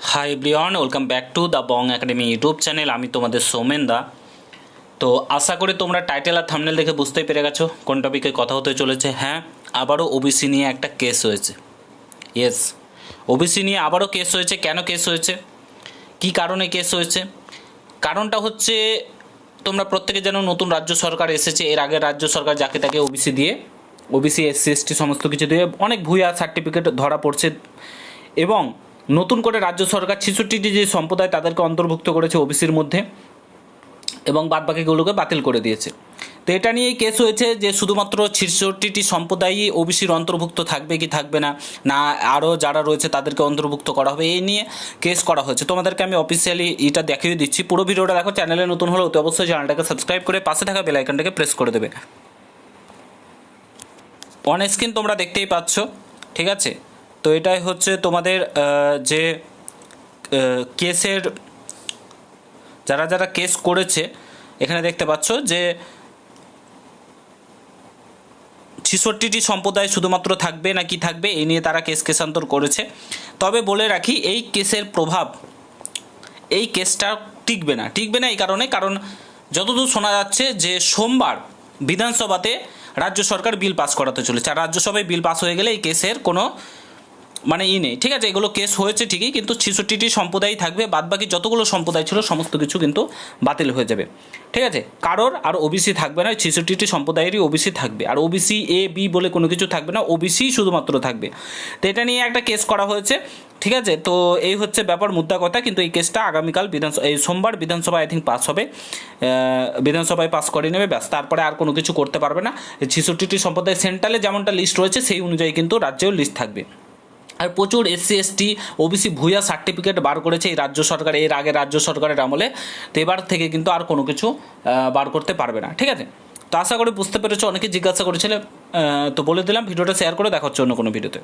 Hi everyone, welcome back to the Bong academy YouTube channel. আমি তোমাদের সৌমেন দা। তো আশা করি তোমরা টাইটেল আর থাম্বনেল দেখে বুঝতেই পেরে গেছো কোন টপিকে কথা হতে চলেছে। হ্যাঁ, আবারও ওবিসি নিয়ে একটা কেস হয়েছে। ইয়েস, ওবিসি নিয়ে আবারও কেস হয়েছে। কেন কেস হয়েছে, কী কারণে কেস হয়েছে? কারণটা হচ্ছে, তোমরা প্রত্যেকে যেন নতুন রাজ্য সরকার এসেছে। এর আগে রাজ্য সরকার যাকে তাকে ওবিসি দিয়ে, ওবিসি এসসি এসটি সমস্ত কিছু দিয়ে অনেক ভুয়া সার্টিফিকেট ধরা পড়ছে। এবং নতুন করে রাজ্য সরকার 66টি যে সম্প্রদায় তাদেরকে অন্তর্ভুক্ত করেছে ওবিসির মধ্যে, এবং বাদবাকিগুলোকে বাতিল করে দিয়েছে। তো এটা নিয়েই কেস হয়েছে যে শুধুমাত্র 66টি সম্প্রদায়ই ওবিসির অন্তর্ভুক্ত থাকবে কি থাকবে না, না আরও যারা রয়েছে তাদেরকে অন্তর্ভুক্ত করা হবে, এই নিয়ে কেস করা হয়েছে। তোমাদেরকে আমি অফিসিয়ালি এটা দেখিয়ে দিচ্ছি। পুরো ভিডিওটা দেখো। চ্যানেলে নতুন হলে অতি অবশ্যই চ্যানেলটাকে সাবস্ক্রাইব করে পাশে থাকা বেল আইকনটাকে প্রেস করে দেবে। অন স্ক্রিন তোমরা দেখতেই পাচ্ছ, ঠিক আছে? তো এটাই হচ্ছে তোমাদের যে কেসের যারা যারা কেস করেছে, এখানে দেখতে পাচ্ছ যে 66টি সম্প্রদায় শুধুমাত্র থাকবে না কি থাকবে, এই নিয়ে তারা কেসান্তর করেছে। তবে বলে রাখি, এই কেসের প্রভাব, এই কেসটা টিকবে না এই কারণ যতদূর শোনা যাচ্ছে যে সোমবার বিধানসভাতে রাজ্য সরকার বিল পাস করাতে চলেছে। আর রাজ্যসভায় বিল পাস হয়ে গেলে এই কেসের কোনো নেই, ঠিক আছে? এগুলো কেস হয়েছে ঠিকই, কিন্তু 66টি সম্প্রদায় থাকবে, বাদবাকি যতগুলো সম্প্রদায় ছিল সমস্ত কিছু কিন্তু বাতিল হয়ে যাবে, ঠিক আছে? কারোর আর ওবিসি থাকবে না, 66টি সম্প্রদায়েরই ওবিসি থাকবে। আর ওবিসি এ বি বলে কোনো কিছু থাকবে না, ওবিসি শুধুমাত্র থাকবে। তো এটা নিয়ে একটা কেস করা হয়েছে, ঠিক আছে? তো এই হচ্ছে ব্যাপার, মুদ্রা কথা। কিন্তু এই কেসটা আগামীকাল এই সোমবার বিধানসভায় আই থিঙ্ক পাস হবে, বিধানসভায় পাস করে নেবে, ব্যাস। তারপরে আর কোনো কিছু করতে পারবে না। 66টি সম্প্রদায় সেন্ট্রালে যেমনটা লিস্ট রয়েছে সেই অনুযায়ী কিন্তু রাজ্যেও লিস্ট থাকবে। আর প্রচুর এসসি এসটি ওবিসি ভুয়া সার্টিফিকেট বার করেছে এই রাজ্য সরকার, এর আগে রাজ্য সরকারের আমলে। তো এবার থেকে কিন্তু আর কোনো কিছু বার করতে পারবে না, ঠিক আছে? তো আশা করি বুঝতে পেরেছো। অনেকে জিজ্ঞাসা করেছিলে, তো বলে দিলাম। ভিডিওটা শেয়ার করে দেখা হচ্ছে অন্য কোনো ভিডিওতে।